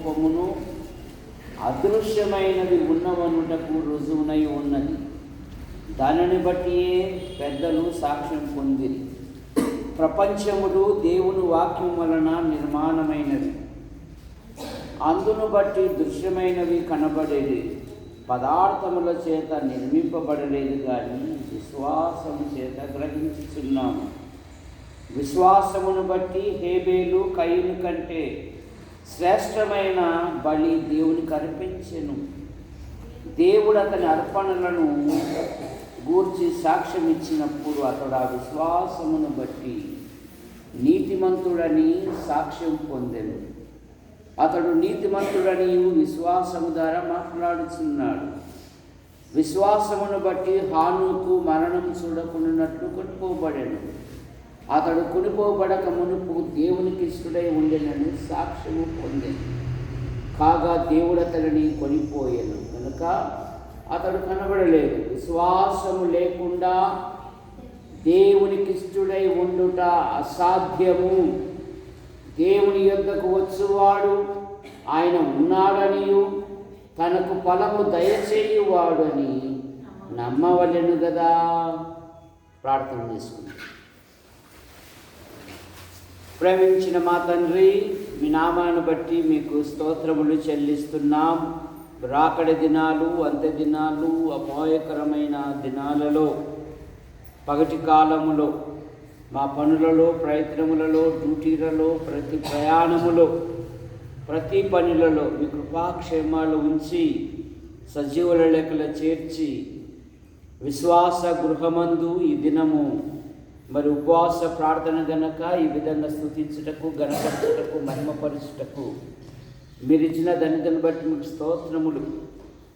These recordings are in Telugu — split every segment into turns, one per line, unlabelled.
రూపమును అదృశ్యమైనది ఉన్నవనుటకు రుజువునై ఉన్నది. దానిని బట్టియే పెద్దలు సాక్ష్యం పొందిరి. ప్రపంచములు దేవుని వాక్యం వలన నిర్మాణమైనవి, అందును బట్టి దృశ్యమైనవి కనబడేది పదార్థముల చేత నిర్మింపబడలేదు, కానీ విశ్వాసము చేత గ్రహించుచున్నాము. విశ్వాసమును బట్టి హేబేలు కయీను కంటే శ్రేష్టమైన బలి దేవునికి అర్పించెను. దేవుడు అతని అర్పణలను గూర్చి సాక్ష్యం ఇచ్చినప్పుడు అతడు ఆ విశ్వాసమును బట్టి నీతిమంతుడని సాక్ష్యం పొందెను. అతడు నీతిమంతుడని విశ్వాసము ద్వారా మాట్లాడుచున్నాడు. విశ్వాసమును బట్టి హానోకు మరణం చూడకున్నట్లు కొనిపోబడెను. అతడు కొనిపోబడక మునుపు దేవునికి ఇష్టడై ఉండెనని సాక్ష్యము పొందెను. కాగా దేవుడు అతడిని కొనిపోయెను కనుక అతడు కనబడలేదు. విశ్వాసము లేకుండా దేవునికి ఇష్టడై ఉండుట అసాధ్యము. దేవుని యొద్దకు వచ్చువాడు ఆయన ఉన్నాడనియు తనకు ఫలము దయచేయువాడు అని నమ్మవలెను కదా. ప్రార్థన చేసుకుంటాం. ప్రేమించిన మా తండ్రి, మీ నామాన్ని బట్టి మీకు స్తోత్రములు చెల్లిస్తున్నాం. రాకడ దినాలు, అంత్య దినాలు, అపాయకరమైన దినాలలో, పగటి కాలములో, మా పనులలో, ప్రయత్నములలో, డ్యూటీలలో, ప్రతి ప్రయాణములో, ప్రతి పనులలో మీ కృపాక్షేమాలు ఉంచి సజీవుల లెక్కలు చేర్చి విశ్వాస గృహమందు ఈ దినము మరి ఉపవాస ప్రార్థన గనక ఈ విధంగా స్తుతించుటకు, గణపరచుటకు, మహిమపరచుటకు మీరు ఇచ్చిన ధన్యతను బట్టి మీకు స్తోత్రములు.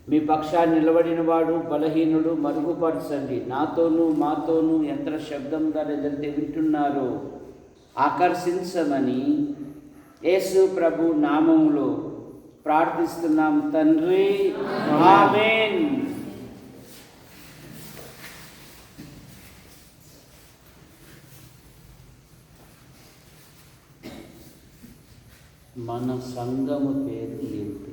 మీ పక్షాన్ని నిలబడిన వాడు బలహీనుడు మరుగుపరచండి. నాతోనూ మాతోనూ యంత్ర శబ్దం ద్వారా ఏదైతే వింటున్నారో ఆకర్షించమని యేసు ప్రభు నామములో ప్రార్థిస్తున్నాం తండ్రి, ఆమేన్. మన సంఘము పేరు ఏంటి?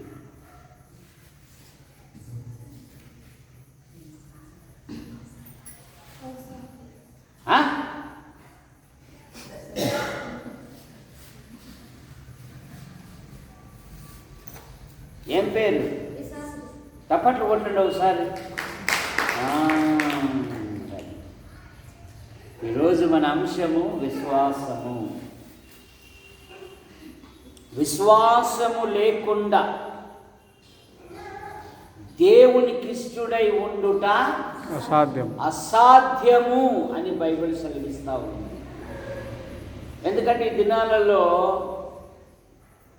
ఏం పేరు? తప్పట్లు కొట్టండి ఒకసారి. ఈరోజు మన అంశము విశ్వాసము. విశ్వాసము లేకుండా దేవునికి ఇష్టడై ఉండుట అసాధ్యము అని బైబిల్ సెలవిస్తా ఉంది. ఎందుకంటే ఈ దినాలలో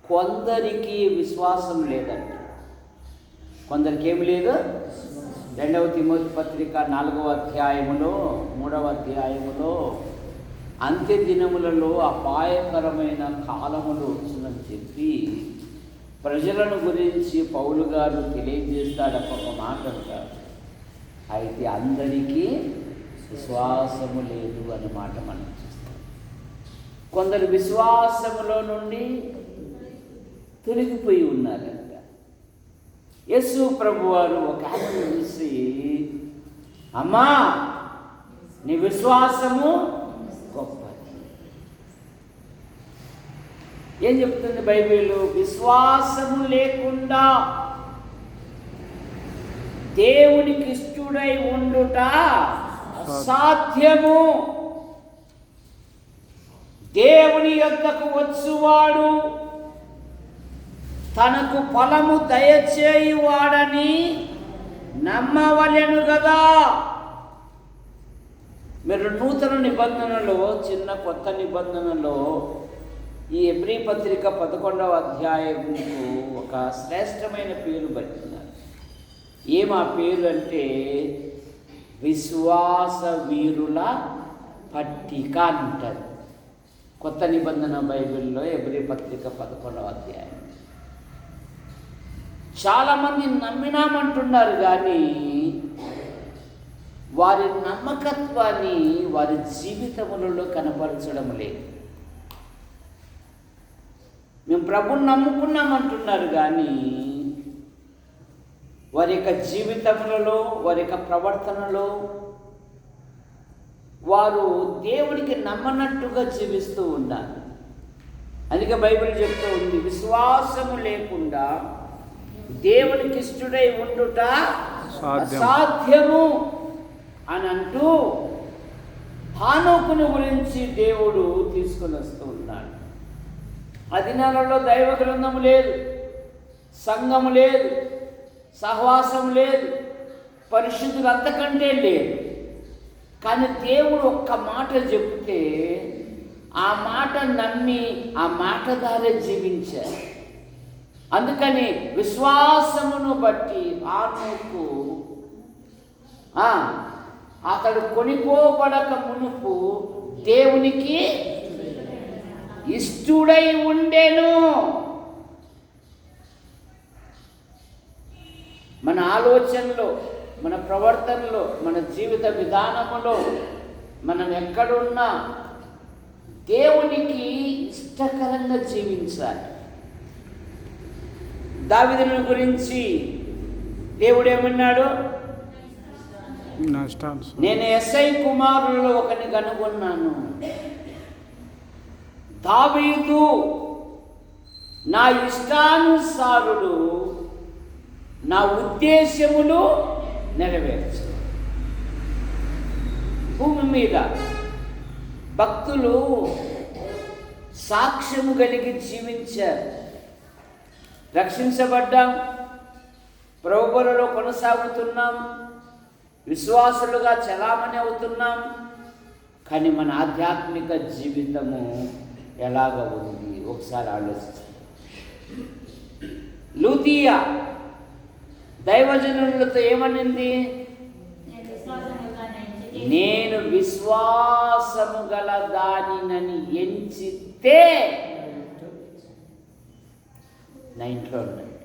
కొందరికి విశ్వాసం లేదంట. కొందరికి ఏమి లేదు? 2వ తిమోతి పత్రిక 4వ అధ్యాయములో 3వ అధ్యాయములో అంత్య దినములలో అపాయకరమైన కాలములు వచ్చునని చెప్పి ప్రజలను గురించి పౌలు గారు తెలియజేస్తాడు. ఒక మాట అంటారు, అయితే అందరికీ విశ్వాసము లేదు అనే మాట మనం చూస్తాం. కొందరు విశ్వాసములో నుండి తొలగిపోయి ఉన్నారంట. యేసు ప్రభువారు ఒక ఆమెను చూసి, అమ్మా నీ విశ్వాసము గొప్పది. ఏం చెప్తుంది బైబిల్? విశ్వాసము లేకుండా దేవునికి ఇష్టడై ఉండుట అసాధ్యము. దేవుని యొద్దకు వచ్చువాడు తనకు ఫలము దయచేయువాడని నమ్మవలెను కదా. మీరు నూతన నిబంధనలో, చిన్న కొత్త నిబంధనలో ఈ హెబ్రీ పత్రిక 11వ అధ్యాయముకు ఒక శ్రేష్టమైన పేరు పెడుతున్నారు. ఏమా పేరు అంటే విశ్వాస వీరుల పట్టిక అంటారు. కొత్త నిబంధన బైబిల్లో హెబ్రీ పత్రిక 11వ అధ్యాయం. చాలామంది నమ్మినామంటున్నారు, కానీ వారి నమ్మకత్వాన్ని వారి జీవితములలో కనపరచడం లేదు. మేము ప్రభుని నమ్ముకున్నామంటున్నారు కానీ వారి యొక్క జీవితములలో, వారి యొక్క ప్రవర్తనలో వారు దేవునికి నమ్మనట్టుగా జీవిస్తూ ఉన్నారు. అందుకే బైబిల్ చెప్తూ ఉంది, విశ్వాసము లేకుండా దేవునికి ఇష్టడై ఉండుట అసాధ్యము అని అంటూ హానోకుని గురించి దేవుడు తీసుకొని వస్తూ ఉన్నాడు. ఆ దినాలలో దైవ గ్రంథము లేదు, సంఘము లేదు, సహవాసం లేదు, పరిశుద్ధులు అంతకంటే లేదు. కానీ దేవుడు ఒక్క మాట చెప్తే ఆ మాట నమ్మి ఆ మాట ద్వారా జీవించారు. అందుకని విశ్వాసమును బట్టి హానోకు అతడు కొనిపోబడక మునుపు దేవునికి ఇష్టుడై ఉండెను. మన ఆలోచనలో, మన ప్రవర్తనలో, మన జీవిత విధానములో మనం ఎక్కడున్నా దేవునికి ఇష్టకరంగా జీవించాలి. దావీదును గురించి దేవుడు ఏమన్నాడు? నేను యెష్షయి కుమారులలో ఒకని కనుగొన్నాను, దావీదు నా ఇష్టానుసారుడు, నా ఉద్దేశములు నెరవేర్చు. భూమి మీద భక్తులు సాక్ష్యము కలిగి జీవించారు. రక్షించబడ్డాం, ప్రభువులలో కొనసాగుతున్నాం, విశ్వాసులుగా చలామణి అవుతున్నాం. కానీ మన ఆధ్యాత్మిక జీవితము ఎలాగ ఉంది ఒకసారి ఆలోచిస్తాం. లూదియా దైవజనులతో ఏమనింది? నేను విశ్వాసము గల దానినని ఎంచితే నా ఇంట్లో ఉన్నాడు.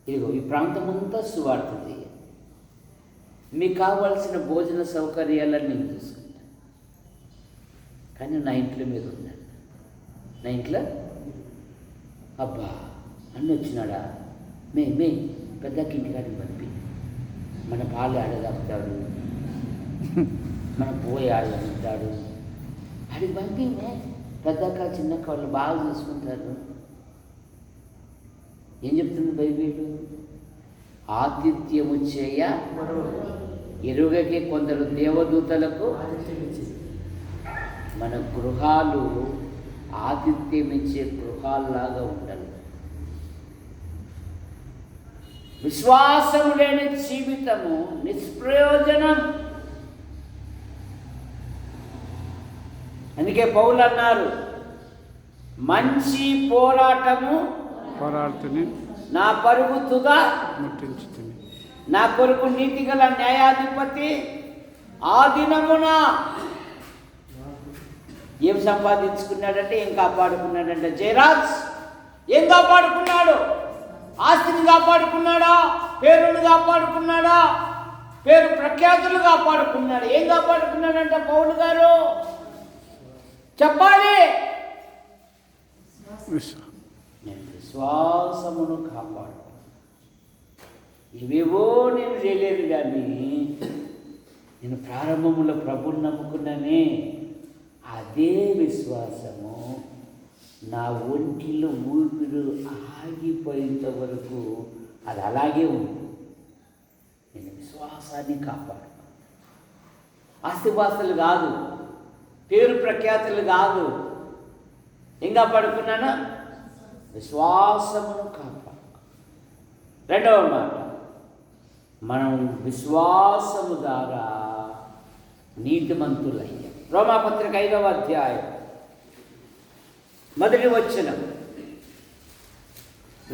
ఇదిగో ఈ ప్రాంతం అంతా సువార్త చేయాలి. మీకు కావాల్సిన భోజన సౌకర్యాలను నేను చూసుకుంటాను. కానీ నా ఇంట్లో మీద ఉన్నాడు. నా ఇంట్లో అబ్బా అన్న వచ్చినాడా, మే పెద్దకి ఇంటికాడికి పంపి మన పాలు ఆడదాపుతాడు, మన పోయి ఆడతాడు, ఆడికి పంపినే పెద్దక్క చిన్నక్క వాళ్ళు బాగా చూసుకుంటారు. ఏం చెప్తుంది బైబిల్? ఆతిథ్యము చేయ ఎరుగకి కొందరు దేవదూతలకు. మన గృహాలు ఆతిథ్యం ఇచ్చే గృహాల్లాగా ఉండాలి. విశ్వాసము లేని జీవితము నిష్ప్రయోజనం. అందుకే పౌలు అన్నారు, మంచి పోరాటము
పోరాడుతూనే
నా పరుగు తుగా
ముట్టించుతుంది,
నా కొరకు నీతిగల న్యాయాధిపతి ఆ దినమున ఏం సంపాదించుకున్నాడంటే, ఏం కాపాడుకున్నాడంటే, జయరాజ్ ఏం కాపాడుకున్నాడు? ఆస్తిని కాపాడుకున్నాడా? పేరును కాపాడుకున్నాడా? పేరు ప్రఖ్యాతులు కాపాడుకున్నాడు. ఏం కాపాడుకున్నాడంటే పౌలు గారు చెప్పాలి, నేను విశ్వాసమును కాపాడు. ఇవేవో నేను చేయలేదు కానీ నేను ప్రారంభంలో ప్రభుని నమ్ముకున్నానే, అదే విశ్వాసము నా ఒంటిలో ఊపిరి ఆగిపోయేంత వరకు అది అలాగే ఉంది. నేను విశ్వాసాన్ని కాపాడు. ఆస్తిపాస్తులు కాదు, పేరు ప్రఖ్యాతులు కాదు. ఏం కాపాడుకున్నాను? విశ్వాసమును కాపాడు. రెండవ మాట, మనం విశ్వాసము ద్వారా నీతిమంతులయ్యాం. రోమాపత్రిక 5వ అధ్యాయం మొదటి వచనం.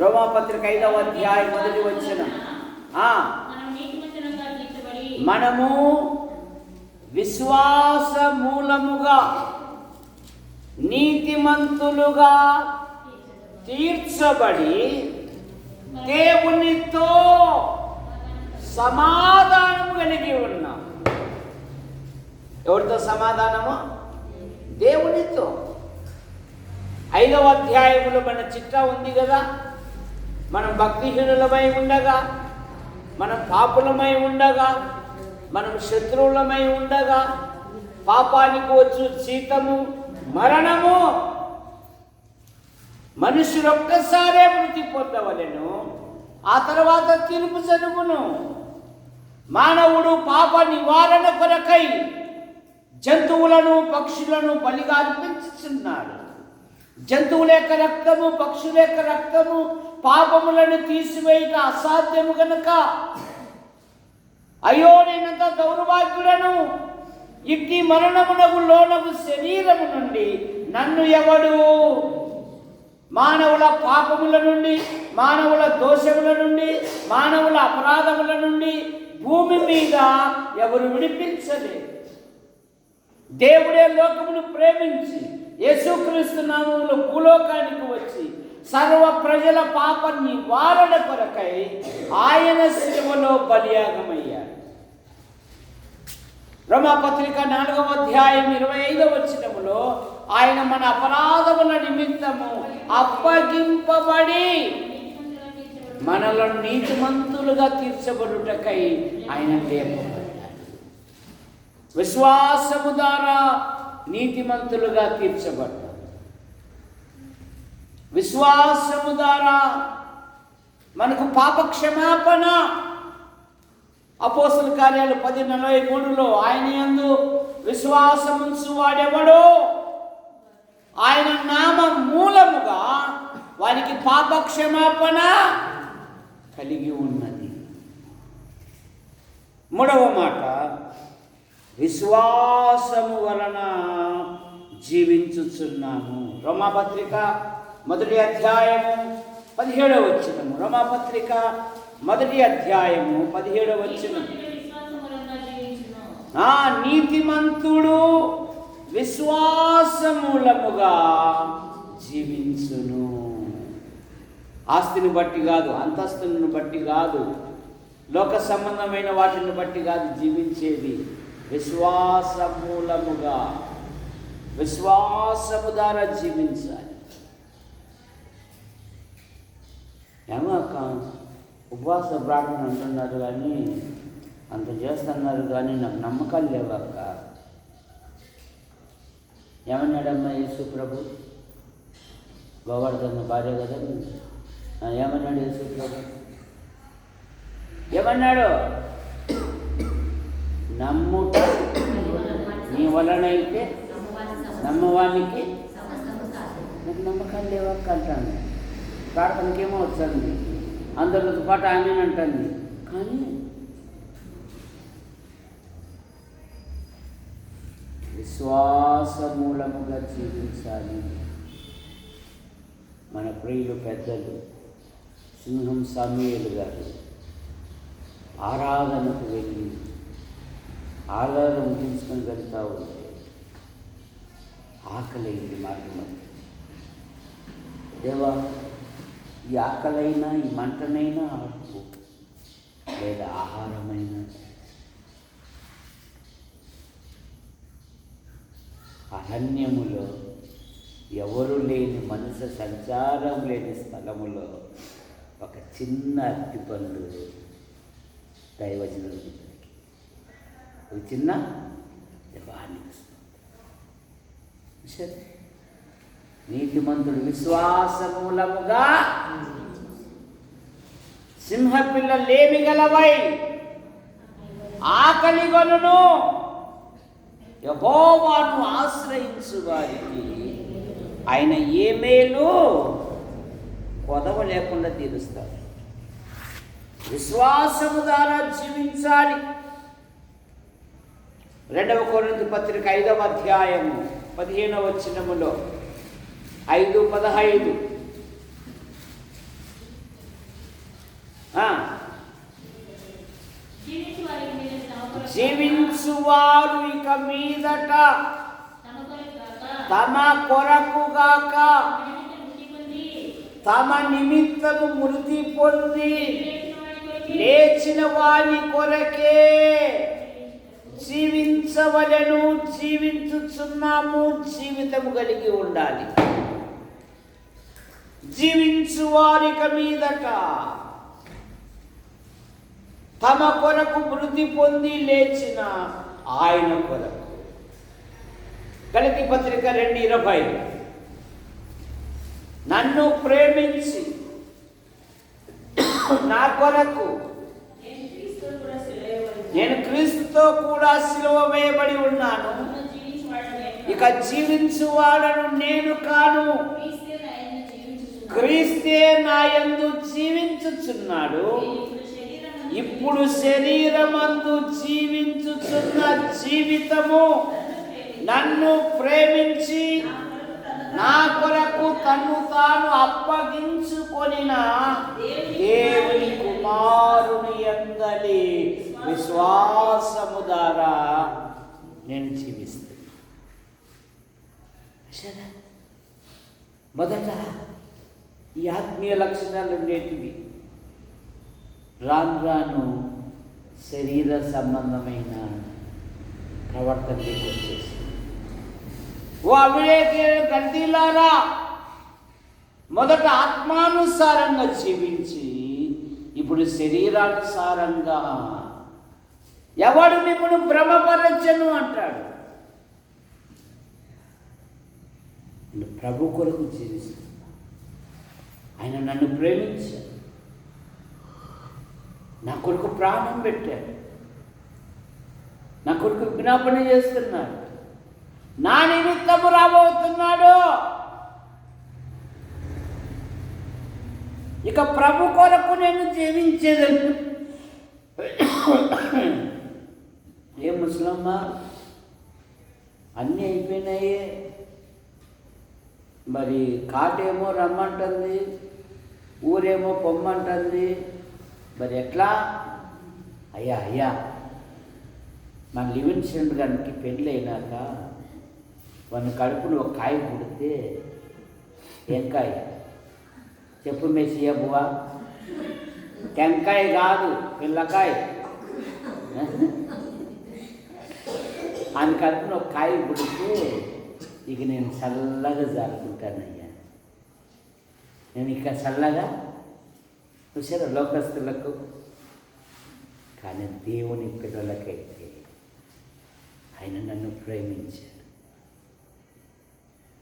రోమాపత్రిక 5వ అధ్యాయం మొదటి వచనం. మనము విశ్వాస మూలముగా నీతిమంతులుగా తీర్చబడి దేవునితో సమాధానము కలిగి ఉన్నాం. ఎవరితో సమాధానము? దేవునితో. 5వ అధ్యాయంలో మన చిట్టా ఉంది కదా. మనం భక్తిహీనులమై ఉండగా, మనం పాపులమై ఉండగా, మనం శత్రువులమై ఉండగా, పాపానికి వచ్చు జీతము మరణము. మనుషులు ఒక్కసారే మృతి పొందవలెను, ఆ తర్వాత తీర్పు జరుగును. మానవుడు పాప నివారణ కొరకై జంతువులను పక్షులను బలిగా అర్పించుచున్నాడు. జంతువుల యొక్క రక్తము, పక్షుల యొక్క రక్తము పాపములను తీసివేయట అసాధ్యము గనుక, అయ్యో నేనంత దౌర్భాగ్యులను, ఇట్టి మరణమునకు లోనగు శరీరము నుండి నన్ను ఎవడు మానవుల పాపముల నుండి, మానవుల దోషముల నుండి, మానవుల అపరాధముల నుండి భూమి మీద ఎవరు విడిపించలేదు. దేవుడే లోకమును ప్రేమించి యేసుక్రీస్తు నామములో భూలోకానికి వచ్చి సర్వ ప్రజల పాప నివారణ కొరకై ఆయన శిలువలో బలియాగమయ్యాడు. రోమాపత్రిక 4వ అధ్యాయం 25వ వచనములో ఆయన మన అపరాధముల నిమిత్తము అప్పగింపబడి మనలను నీతిమంతులుగా తీర్చబడుటకై ఆయన లేపబడ్డాడు. విశ్వాసము ద్వారా నీతిమంతులుగా తీర్చబడ్డాడు. విశ్వాసము ద్వారా మనకు పాప క్షమాపణ. అపోస్తల కార్యాలు 10:43లో ఆయన యందు విశ్వాసముంచు వాడెవడో ఆయన నామ మూలముగా వారికి పాప క్షమాపణ కలిగి ఉన్నది. 3వ మాట, విశ్వాసము వలన జీవించుచున్నాము. రోమాపత్రిక 1వ అధ్యాయము 17వ వచనము. రోమాపత్రిక 1వ అధ్యాయము 17వ వచనం. నీతిమంతుడు విశ్వాసమూలముగా జీవించును. ఆస్తిని బట్టి కాదు, అంతస్తులను బట్టి కాదు, లోక సంబంధమైన వాటిని బట్టి కాదు జీవించేది. విశ్వాసమూలముగా, విశ్వాసము ద్వారా జీవించాలి. ఏమో అక్క, ఉపవాస ప్రార్థన అంటున్నారు కానీ, అంత చేస్తున్నారు కానీ నాకు నమ్మకాలు లేవు అక్క. ఏమన్నాడమ్మా యేసు ప్రభు? గోవర్ధన భార్య కదా, ఏమన్నాడు యేసు ప్రభు? ఏమన్నాడు? నమ్ముట నీ వలనైతే నమ్మవానికి. నాకు నమ్మకాలు లేవక్క అంటాను. ప్రార్థనకేమో వచ్చండి, అందరితో పాటు ఆమె అంటుంది. కానీ విశ్వాసమూలముగా జీవించాలి. మన ప్రియులు పెద్దలు సింహం సమూయేలు గారు ఆరాధనకు వెళ్ళి ఆరాధన ముగించుకొని వెళ్తూ ఉంటే ఆకలైంది మార్గం. దేవా, ఈ ఆకలైనా ఈ మంటనైనా ఆపు, లేదా ఆహారమైనా. అరణ్యములో ఎవరు లేని మనుష్య సంచారం లేని స్థలములో ఒక చిన్న అరటిపండు దైవజనుడికి ఒక చిన్న దేవానికి. నీతిమంతుడు విశ్వాసమూలముగా సింహపిల్ల లేమి గలవై ఆకలి గొనును. యెహోవాను ఆశ్రయించు వారికి ఆయన ఏ మేలు కొదవ లేకుండా తీరుస్తాడు. విశ్వాసము ద్వారా జీవించాలి. 2వ కొరింథీ పత్రిక 5వ అధ్యాయము 15వ వచనములో 5:15 జీవించువారు ఇక మీదట తమ కొరకుగాక తమ నిమిత్తము మృతి పొంది లేచిన వారి కొరకే జీవించవలెను. జీవించుచున్నాము, జీవితము కలిగి ఉండాలి. జీవించు వారిక మీదట తమ కొరకు మృతి పొంది లేచిన ఆయన కొరకు. గలతీ పత్రిక 2:20. నన్ను ప్రేమించి నా కొరకు నేను క్రీస్తుతో కూడా సిలువ వేయబడి ఉన్నాను. ఇక జీవించువాడను నేను కాను, క్రీస్తే నా యందు జీవించుచున్నాడు. ఇప్పుడు శరీరమందు జీవించుచున్న జీవితము నన్ను ప్రేమించి నా కొరకు తన్ను తాను అప్పగించుకొనిన దేవుని కుమారుని యందలి విశ్వాసము ద్వారా నేను జీవిస్తాను. మొదట ఈ ఆత్మీయ లక్షణాలు ఉండేటివి రాను రాను శరీర సంబంధమైన ప్రవర్తనకి వచ్చేసి, ఓ అవివేకీయుల గడ్డీలారా, మొదట ఆత్మానుసారంగా జీవించి ఇప్పుడు శరీరానుసారంగా ఎవడు మిమ్మల్ని భ్రమపరచను అంటాడు. ప్రభు కొరకు జీవిస్తున్నా. ఆయన నన్ను ప్రేమించాడు, నా కొరకు ప్రాణం పెట్టాడు, నా కొరకు విజ్ఞాపన చేస్తున్నాడు, నా నిమిత్తము రాబోతున్నాడు. ఇక ప్రభు కొరకు నేను జీవించేదని ఏ ముసలమ్మ అన్నీ అయిపోయినాయే, మరి కాటేమో రమ్మంటుంది, ఊరేమో పొమ్మంటుంది, మరి ఎట్లా? అయ్యా మన లివిన్స్టన్ గారికి పెళ్ళి అయినాక వాని కడుపులో ఒక కాయ పుడితే, ఏం కాయ చెప్పు మెస్సియా బువా? టెంకాయ కాదు, పిల్లకాయ. ఆయన కడుపులో ఒక కాయ పుడితే ఇక నేను చల్లగా జారుకుంటానయ్యా. నేను ఇక చల్లగా చూసారా లోకస్తులకు. కానీ దేవుని పిల్లలకైతే ఆయన నన్ను ప్రేమించాడు.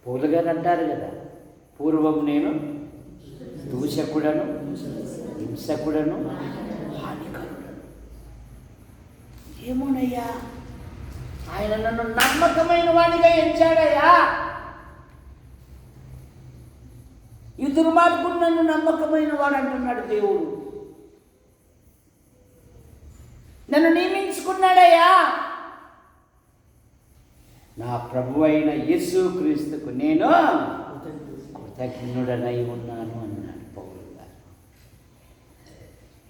పౌలు గారు అంటారు కదా, పూర్వం నేను దూషకుడను, హింసకుడను, హానికరుడను. ఏమోనయ్యా, ఆయన నన్ను నమ్మకమైన వాడిగా ఎంచాడయ్యా. ఈ దుర్మార్గుడు నన్ను నమ్మకమైన వాడు అంటున్నాడు దేవుడు. నన్ను నియమించుకున్నాడయ్యా. నా ప్రభు అయిన యేసుక్రీస్తుకు నేను కృతజ్ఞుడనై ఉన్నాను అన్నాడు పౌలు గారు.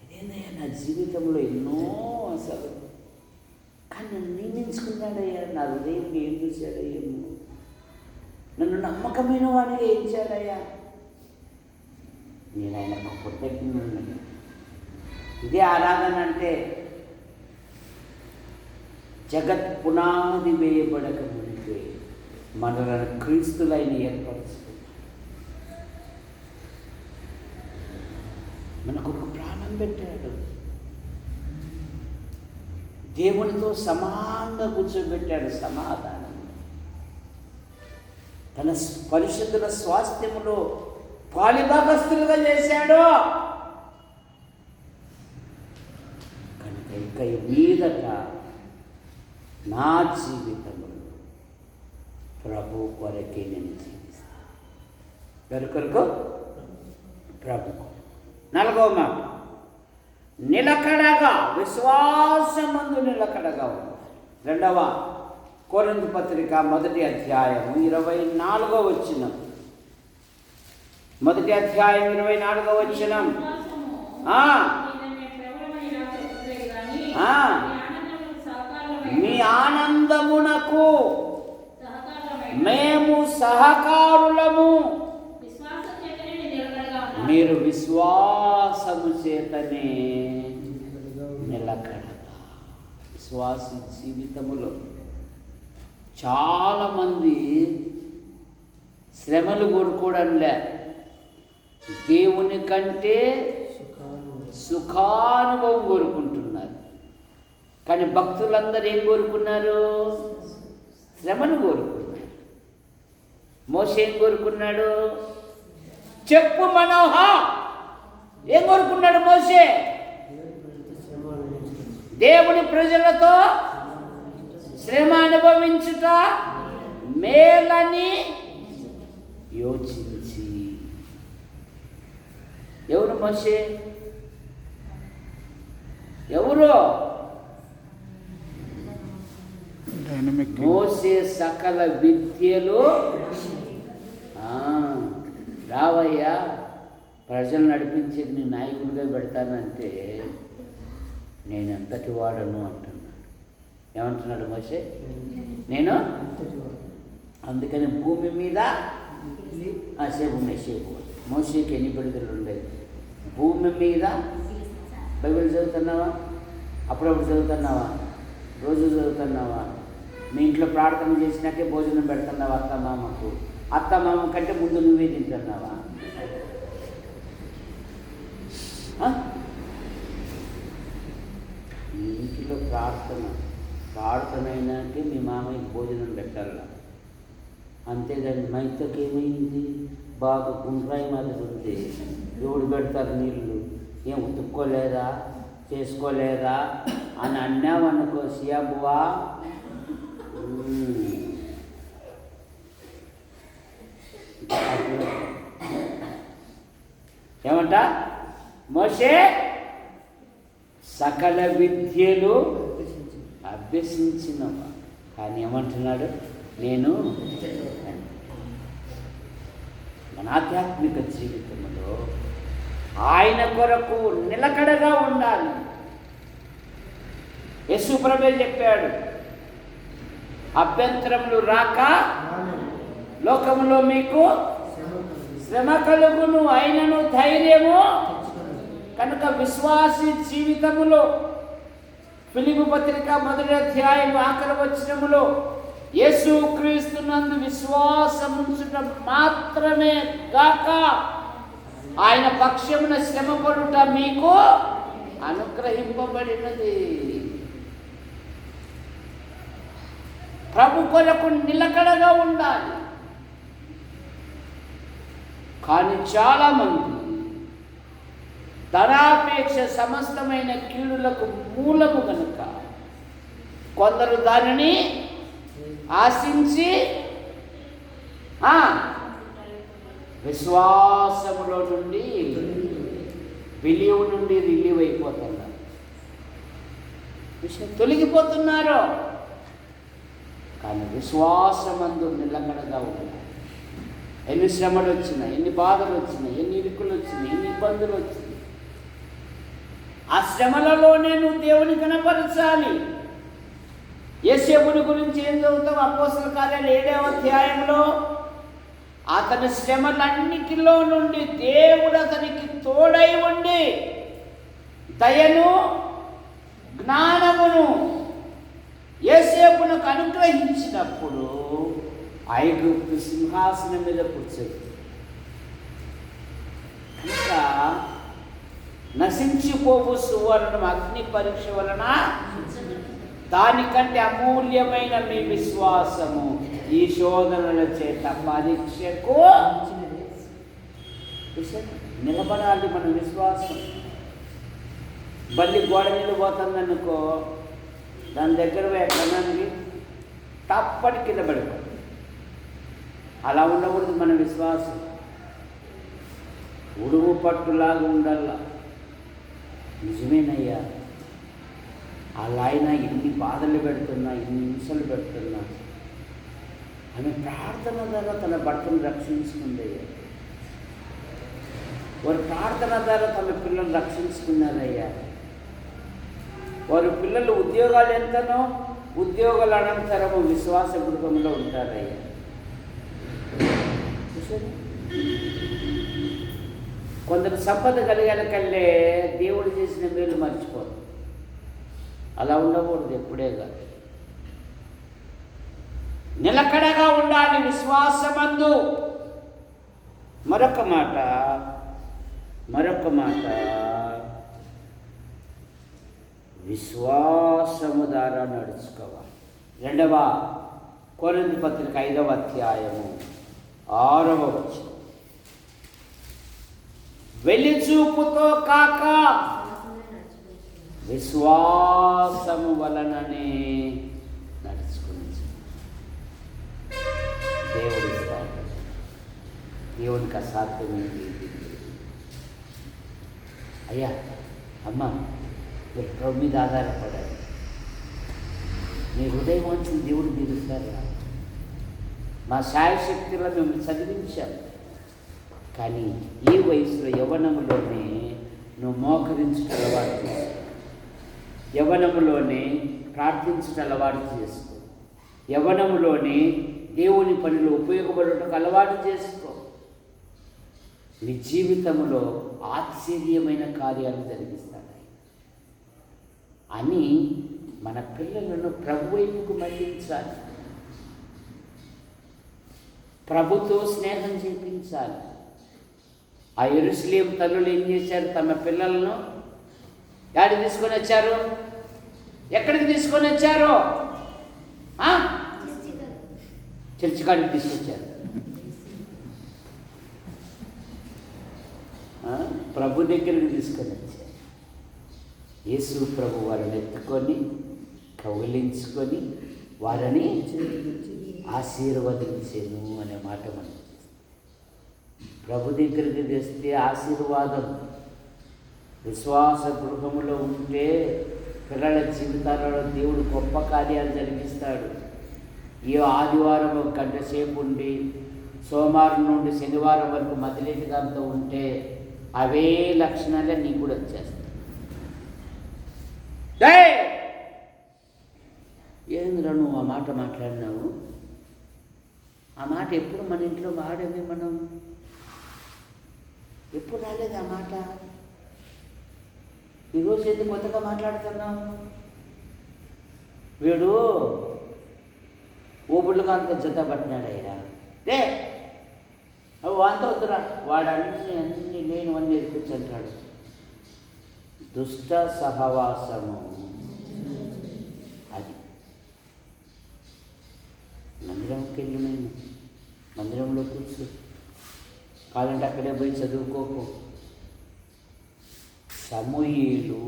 ఇదేందయ్యా నా జీవితంలో ఎన్నో అసలు, కానీ నన్ను నియమించుకున్నాడయ్యా. నా హృదయం ఏం చూశాడయ్యా, నన్ను నమ్మకమైన వాడిగా ఎంచాడయ్యా. నేను ఆయనకు కృతజ్ఞుడనయ్యా. ఇదే ఆరాధన అంటే. జగత్ పునాది వేయబడక ముందే మనలను క్రీస్తులైన ఏర్పరుచుకున్నాడు. మనకు ఒక ప్రాణం పెట్టాడు, దేవునితో సమానంగా కూర్చోబెట్టాడు సమాధానం. తన పరిశుద్ధుల స్వాస్థ్యములో పాలిభాగస్తులుగా చేశాడు. కనుక ఇక మీదట నా జీవితంలో ప్రభు కొరకే నేను జీవిస్తాను. ఎవరి కొరకు? ప్రభు. 4వ మాట, నిలకడగా, విశ్వాసమందు నిలకడగా ఉంది. 2వ కొరింథీ పత్రిక 1వ అధ్యాయం 24వ వచనం. 1వ అధ్యాయం 24వ వచనం. మీ ఆనందమునకు మేము సహకారులము. మీరు విశ్వాసము చేతనే నిలకడగా. విశ్వాస జీవితములో చాలామంది శ్రమలు కోరుకోవడంలే, దేవుని కంటే సుఖానుభవం కోరుకుంటున్నారు. కానీ భక్తులందరూ ఏం కోరుకున్నారు? శ్రమను కోరుకున్నారు. మోషే ఏం కోరుకున్నాడు? చెప్పు మనోహ, ఏం కోరుకున్నాడు మోషే? దేవుని ప్రజలతో శ్రమ అనుభవించుట మేలని యోచించి. ఎవరు మోషే? ఎవరు? మోసే సకల విద్యలు. రావయ్యా, ప్రజలు నడిపించేది నీ నాయకుడిగా పెడతానంటే నేను ఎంతటి వాడను అంటున్నాడు. ఏమంటున్నాడు మోసే? నేను అందుకని భూమి మీద సేపు మోసేకి ఎన్ని బిడ్డలు ఉండేది? భూమి మీద బైబిల్ చదువుతున్నావా? అప్పుడప్పుడు చదువుతున్నావా? రోజు చదువుతున్నావా? మీ ఇంట్లో ప్రార్థన చేసినాకే భోజనం పెడుతున్నావా అత్తమామకు? అత్తమామ కంటే ముందు నువ్వే తింటున్నావా? మీ ఇంట్లో ప్రార్థన అయినాకే మీ మామయ్యకి భోజనం పెట్టాల. అంతేగాని మైతకి ఏమైంది? బాగా గుండ్రాయి మాదిరి ఉంది, ఎవడు పెడతారు నీళ్ళు? ఏం ఉతుక్కోలేదా, చేసుకోలేదా అని అన్నావనుకో, సియాబువా ఏమంట? మోషే సకల విద్యలు అభ్యసించినవా, కానీ ఏమంటున్నాడు? నేను మన ఆధ్యాత్మిక జీవితంలో ఆయన కొరకు నిలకడగా ఉండాలి. యేసు ప్రభువే చెప్పాడు, అభ్యంతరములు రాక లోకములో మీకు శ్రమ కలుగును, అయినను ధైర్యము. కనుక విశ్వాసి జీవితములో ఫిలిప్పీ పత్రిక 1వ అధ్యాయం 8వ వచనములో యేసుక్రీస్తునందు విశ్వాసముంచుట మాత్రమే గాక ఆయన పక్షమున శ్రమపడుట మీకు అనుగ్రహింపబడినది. ప్రభు కొరకు నిలకడగా ఉండాలి. కానీ చాలామంది ధనాపేక్ష సమస్తమైన కీడులకు మూలము కనుక కొందరు దానిని ఆశించి విశ్వాసములో నుండి బిలీవ్ నుండి రిలీవ్ అయిపోతున్నారు, తొలగిపోతున్నారు. కానీ విశ్వాసమందు నిలకడగా ఉండాలి. ఎన్ని శ్రమలు వచ్చినా, ఎన్ని బాధలు వచ్చినాయి, ఎన్ని ఇరుకులు వచ్చినాయి, ఎన్ని ఇబ్బందులు వచ్చినాయి, ఆ శ్రమలలోనే నువ్వు దేవుని కనపరచాలి. యోసేపుని గురించి ఏం చదువుతావు? అపోస్తల కార్యాలు 7వ అధ్యాయంలో అతని శ్రమలన్నిటిలో నుండి దేవుడు అతనికి తోడై ఉండి దయను జ్ఞానమును యోసేపునకు అనుగ్రహించినప్పుడు ఐగుప్తు సింహాసనం మీద కూర్చోదు. కనుక నశించిపోవు సువర్ణం అగ్ని పరీక్ష వలన దానికంటే అమూల్యమైన మీ విశ్వాసము ఈ శోధనల చేత పరీక్షకు నిలబడాలి. మన విశ్వాసం బల్లి గోడ నిలబోతుందనుకో, దాని దగ్గర ఎక్కడానికి తప్పటి కింద పడిపోతుంది. అలా ఉండకూడదు మన విశ్వాసం. ఉడుగు పట్టులాగా ఉండాల. నిజమేనయ్యా, అలా అయినా ఎన్ని బాధలు పెడుతున్నా, ఎన్ని హింసలు పెడుతున్నా ఆమె ప్రార్థన ద్వారా తన భర్తను రక్షించుకుందయ్యా. వారి ప్రార్థన ద్వారా తమ పిల్లలు రక్షించుకున్నారయ్యా. వారి పిల్లలు ఉద్యోగాలు ఎంతనో ఉద్యోగాల అనంతరము విశ్వాస కుటుంబంలో ఉంటారయ్యా. కొందరు సంపద కలిగలకల్లే దేవుడు చేసిన మేలు మర్చిపోదు. అలా ఉండకూడదు ఎప్పుడే కాదు. నిలకడగా ఉండాలి విశ్వాసమందు. మరొక మాట, మరొక మాట, విశ్వాసము ద్వారా నడుచుకోవాలి. 2వ కొరింథీ పత్రిక 5వ అధ్యాయము 6వ వచనం, వెలిచూపుతో కాక విశ్వాసము వలననే నడుచుకుని దేవుడు ఇస్తాడు. దేవునికి అసాధ్యమైంది. అయ్యా అమ్మ, మీరు ప్రభు మీద ఆధారపడాలి. మీ హృదయం వచ్చిన దేవుడు తీరుస్తారు. మా శాయశక్తిలో మేము చదివించాం, కానీ ఈ వయసులో యవ్వనములోనే నువ్వు మోకరించుట అలవాటు చేసుకో. యవ్వనములోనే ప్రార్థించుట అలవాటు చేసుకో. యవ్వనములోనే దేవుని పనిలో ఉపయోగపడటకు అలవాటు చేసుకో. నీ జీవితంలో ఆశ్చర్యమైన కార్యాలు జరిగిస్తాడు అని మన పిల్లలను ప్రభు వైపుకు మళ్లించాలి. ప్రభుతో స్నేహం చేయించాలి. ఆ యెరూషలేము తల్లులు ఏం చేశారు? తమ పిల్లలను ఎక్కడికి తీసుకొని వచ్చారు? ఎక్కడికి తీసుకొని వచ్చారు? చర్చి కాడికి తీసుకొచ్చారు. ప్రభు దగ్గరికి తీసుకొని వచ్చారు. యేసు ప్రభు వారిని ఎత్తుకొని కౌగిలించుకొని వారిని ఆశీర్వదించెను అనే మాట మనం ప్రభు దగ్గరికి తెస్తే ఆశీర్వాదం. విశ్వాస గృహములో ఉంటే పిల్లల జీవితాలలో దేవుడు గొప్ప కార్యాలు జరిగిస్తాడు. ఈ ఆదివారం ఒక గంట సేపు ఉండి సోమవారం నుండి శనివారం వరకు మదిలేటిదంతా ఉంటే అవే లక్షణాలే నీకు కూడా వచ్చేస్తాయి. ఏంద్రా నువ్వు ఆ మాట మాట్లాడినావు? ఆ మాట ఎప్పుడు మన ఇంట్లో వాడేది? మనం ఎప్పుడు రాలేదు ఆ మాట. ఈరోజు అయితే కొత్తగా మాట్లాడుతున్నాం. వీడు ఊబుళ్ళుగా అంత జత పట్టినాడయ్యా. అంత వద్దురా, వాడు అన్నీ లేనివన్నీ ఎదుర్కొచ్చంటాడు. దుష్ట సహవాసము అది. మందిరంకి వెళ్ళి నేను మందిరంలో కూర్చో, కాదంటే అక్కడే పోయి చదువుకోకు. సమూయేలు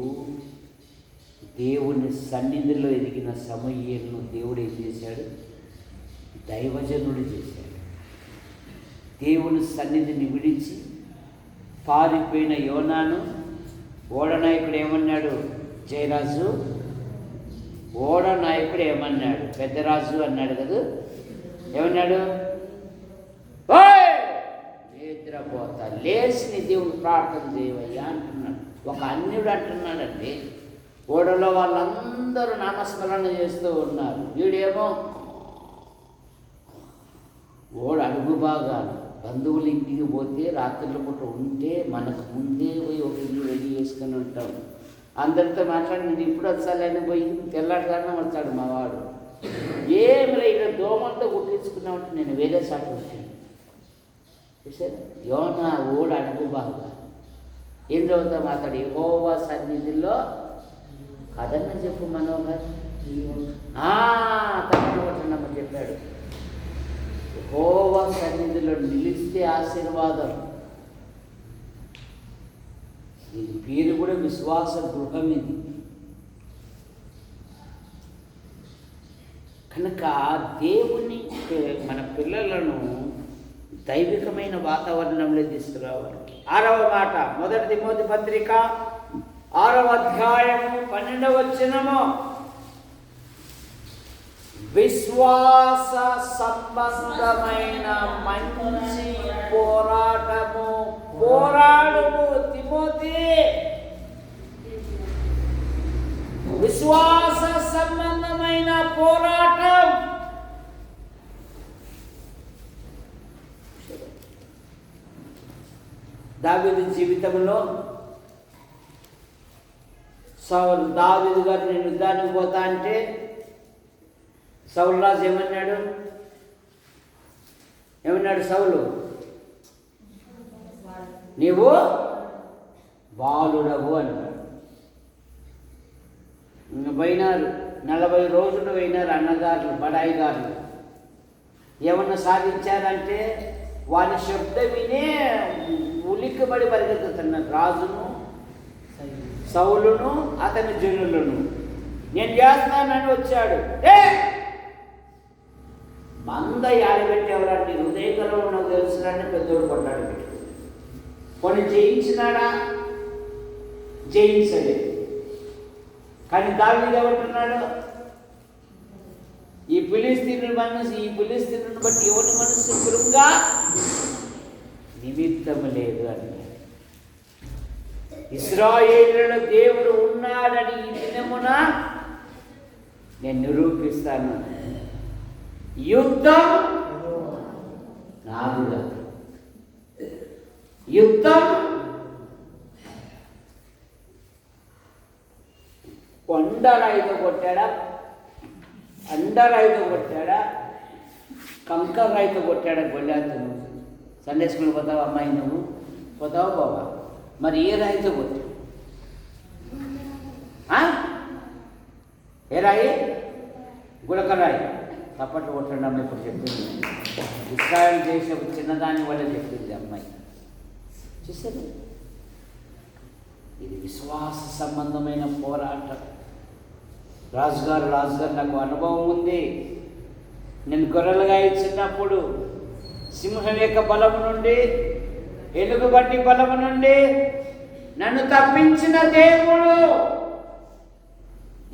దేవుని సన్నిధిలో ఎదిగిన సమూయేలును దేవుడు ఏం చేశాడు? దైవజనుడు చేశాడు. దేవుని సన్నిధిని విడిచి పారిపోయిన యోనాను ఓడనాయకుడు ఏమన్నాడు? జయరాజు ఓడనాయకుడు ఏమన్నాడు? పెద్దరాజు అన్నాడు కదా. ఏమన్నాడు? నిద్రపోతా లేచి నీ దేవుని ప్రార్థన చేయవయ్యా అంటున్నాడు. ఒక అన్యుడు అంటున్నాడండి. ఓడలో వాళ్ళందరూ నామస్మరణ చేస్తూ ఉన్నారు. వీడేమో ఓడ అడుగు బాగా బంధువులు ఇంటికి పోతే రాత్రుల పూట ఉంటే మనకు ముందే పోయి ఒక ఇల్లు రెడీ చేసుకొని ఉంటాం. అందరితో మాట్లాడి నేను ఇప్పుడు వచ్చాలని పోయి తెల్లాడగానే వచ్చాడు మా వాడు. ఏమి ఇక్కడ దోమలతో కుట్టించుకున్నామంటే నేను వేరే చాటు వచ్చాను. చూసారా? యోనా ఓడ అడుగు బాగా ఏం చదువుతా మాట్లాడి యెహోవా సన్నిధిలో కథన్న చెప్పు మనోహర్. తప్పకుండా చెప్పాడు. యెహోవా సన్నిధిలో నిలిస్తే ఆశీర్వాదం. దీని పేరు కూడా విశ్వాస గృహం. ఇది కనుక దేవుని మన పిల్లలను దైవికమైన వాతావరణంలో తీసుకురావాలి. 6వ మాట, 1 తిమోతి పత్రిక 6వ అధ్యాయము 12వ వచనము, విశ్వాస సంబంధమైన మంచి పోరాటము పోరాడుము తిమోతి. విశ్వాస సంబంధమైన పోరాటం. దావీదు జీవితంలో దావీదు గారు నేను యుద్ధానికి పోతా అంటే సౌలు రాజు ఏమన్నాడు? సౌలు, నీవు బాలుడవు అంటాడు. ఇంక పోయినారు 40 రోజులు పోయినారు అన్నగారులు, బడాయిగారులు. ఏమన్నా సాధించారంటే వారి శబ్దం వినే ఉలిక్కిపడి పరిగెత్తుతున్నారు రాజును, సౌలును, అతని జనులను. నేను చేస్తానని వచ్చాడు. మంద యాడబెట్టేవారండి, హృదయకరం నాకు తెలుసునంటే పెద్దోడు కొట్టాడు పెట్టి కొన్ని జయించినాడా? జయించలే. కానీ దావీదు ఏమంటున్నాడు? ఈ ఫిలిస్తీనుని బట్టి ఎవరి మనసు కృంగా నిమిత్తము లేదు అని. ఇశ్రాయేలులో దేవుడు ఉన్నాడని ఈ దినమున నేను నిరూపిస్తాను. యుద్ధం నాది, యుద్ధం కొండరాయితో కొట్టాడా, అండరాయితో కొట్టాడా, కంకర్ రాయితో కొట్టాడా గొల్లాతును? సండే స్కూల్ పోతావా అమ్మాయి? నువ్వు పోతావా బాబా? మరి ఏ రాయితో కొట్టాడు? ఏ రాయి? గులకరాయి. తప్పట్లు కొట్టండి అమ్మాయి. ఇప్పుడు చెప్పింది ఇశ్రాయేలు దేశం చిన్నదాని వల్ల చెప్పింది అమ్మాయి. చూసారు, ఇది విశ్వాస సంబంధమైన పోరాటం. రాజుగారు నాకు అనుభవం ఉంది. నేను గొర్రెలుగా ఇచ్చినప్పుడు సింహం యొక్క బలము నుండి, ఎలుగుబంటి బలము నుండి నన్ను తప్పించిన దేవుడు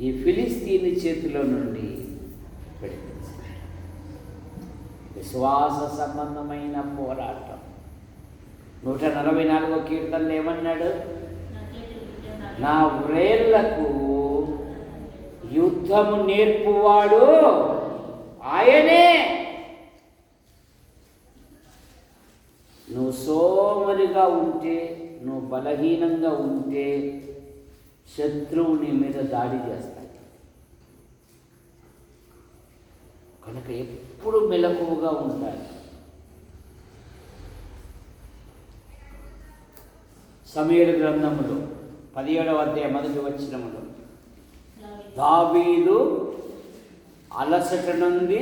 ఈ ఫిలిస్తీని చేతిలో నుండి విడిపించాడు. విశ్వాస సంబంధమైన పోరాటం. 144వ కీర్తనలో ఏమన్నాడు? నా వ్రేళ్లకు యుద్ధము నేర్పువాడు ఆయనే. నువ్వు సోమరిగా ఉంటే, నువ్వు బలహీనంగా ఉంటే శత్రువు నీ మీద దాడి చేస్తాడు. కనుక ఎప్పుడు మెలకువగా ఉంటాడు. సమూయేలు గ్రంథములో 17వ అధ్యాయం 1వ వచనములో దావీదు అలసట నుండి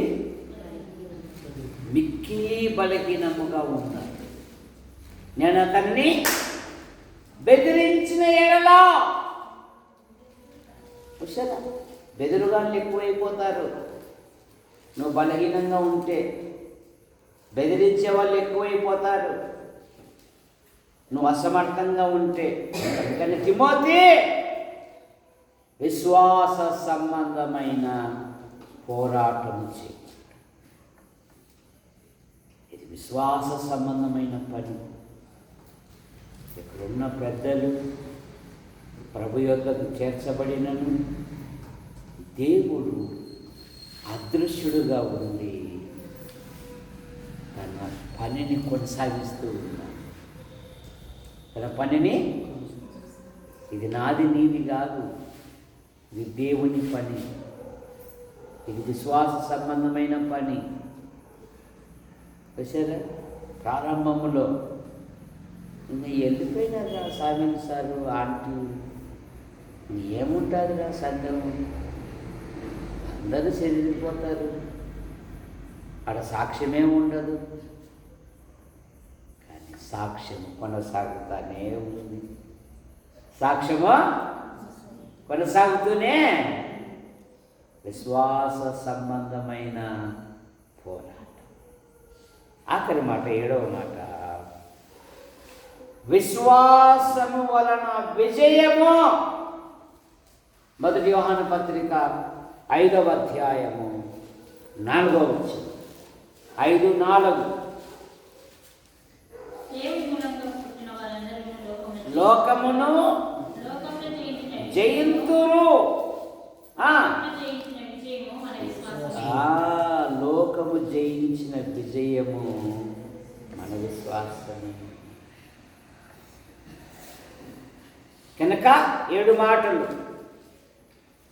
మిక్కిలి బలహీనముగా ఉన్నాడు. నేను అతన్ని బెదిరించిన ఎడలా, బెదురుగాళ్ళు ఎక్కువైపోతారు. నువ్వు బలహీనంగా ఉంటే బెదిరించే వాళ్ళు ఎక్కువైపోతారు. నువ్వు అసమర్థంగా ఉంటే. అందుకని తిమోతి విశ్వాస సంబంధమైన పోరాటం చేయి. ఇది విశ్వాస సంబంధమైన పని. ఇక్కడున్న పెద్దలు ప్రభు యొద్దకు చేర్చబడినను దేవుడు అదృశ్యుడుగా ఉండి తన పనిని కొనసాగిస్తూ ఉన్నాడు. తన పనిని, ఇది నాది నీది కాదు, ఇది దేవుని పని. ఇది విశ్వాస సంబంధమైన పని. చూసారా, ప్రారంభంలో ఇంకా వెళ్ళిపోయినారా సామిల్ సారు, ఆంటీ, ఏముంటారురా సంఘం, అందరూ చెదిరిపోతారు, ఆడ సాక్ష్యమే ఉండదు. కానీ సాక్ష్యం కొనసాగుతానే ఉంది. సాక్ష్యము కొనసాగుతూనే విశ్వాస సంబంధమైన పోరాటం. ఆఖరి మాట, 7వ మాట, విశ్వాసము వలన విజయము. 1 యోహాను పత్రిక 5వ అధ్యాయము 4వ వచనం. 5:4 లోకమును జయింతురు. లోకము జయించిన విజయము మన విశ్వాసమే. కనుక 7 మాటలు.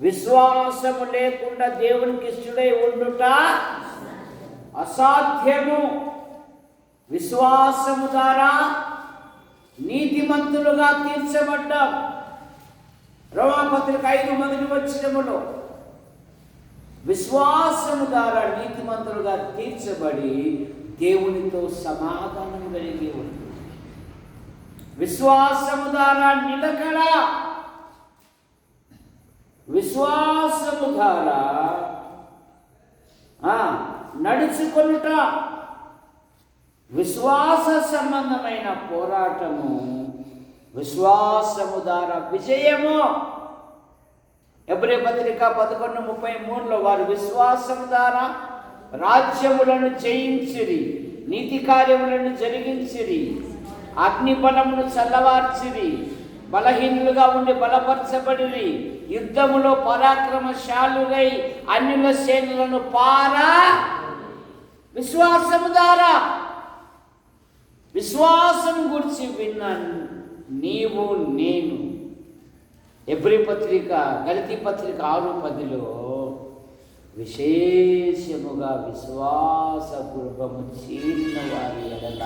విశ్వాసము లేకుండా దేవునికి ఇష్టడై ఉండుట అసాధ్యము. విశ్వాసము ద్వారా నీతిమంతులుగా తీర్చబడ్డాం. రోమాపత్రిక 5 మొదటి వచనములో విశ్వాసము ద్వారా నీతిమంతులుగా తీర్చబడి దేవునితో సమాధానం కలిగి ఉంది. విశ్వాసము ద్వారా నిలకడ, విశ్వాసము ద్వారా నడుచుకొనుట, విశ్వాస సంబంధమైన పోరాటము, విశ్వాసము ద్వారా విజయము. హెబ్రీ పత్రిక 11:33లో వారు విశ్వాసము ద్వారా రాజ్యములను జయించిరి, నీతి కార్యములను జరిగించిరి, అగ్ని బలమును చల్లవార్చిరి, బలహీనులుగా ఉండి బలపరచబడిరి, యుద్ధములో పరాక్రమశాలురై అన్యుల సేనలను విశ్వాసము ద్వారా. విశ్వాసం గురించి విన్న నీవు నేను హెబ్రీ పత్రిక గలతీ పత్రిక 6:10లో విశేషముగా విశ్వాస పూర్వము చేరిన వారి ఎడల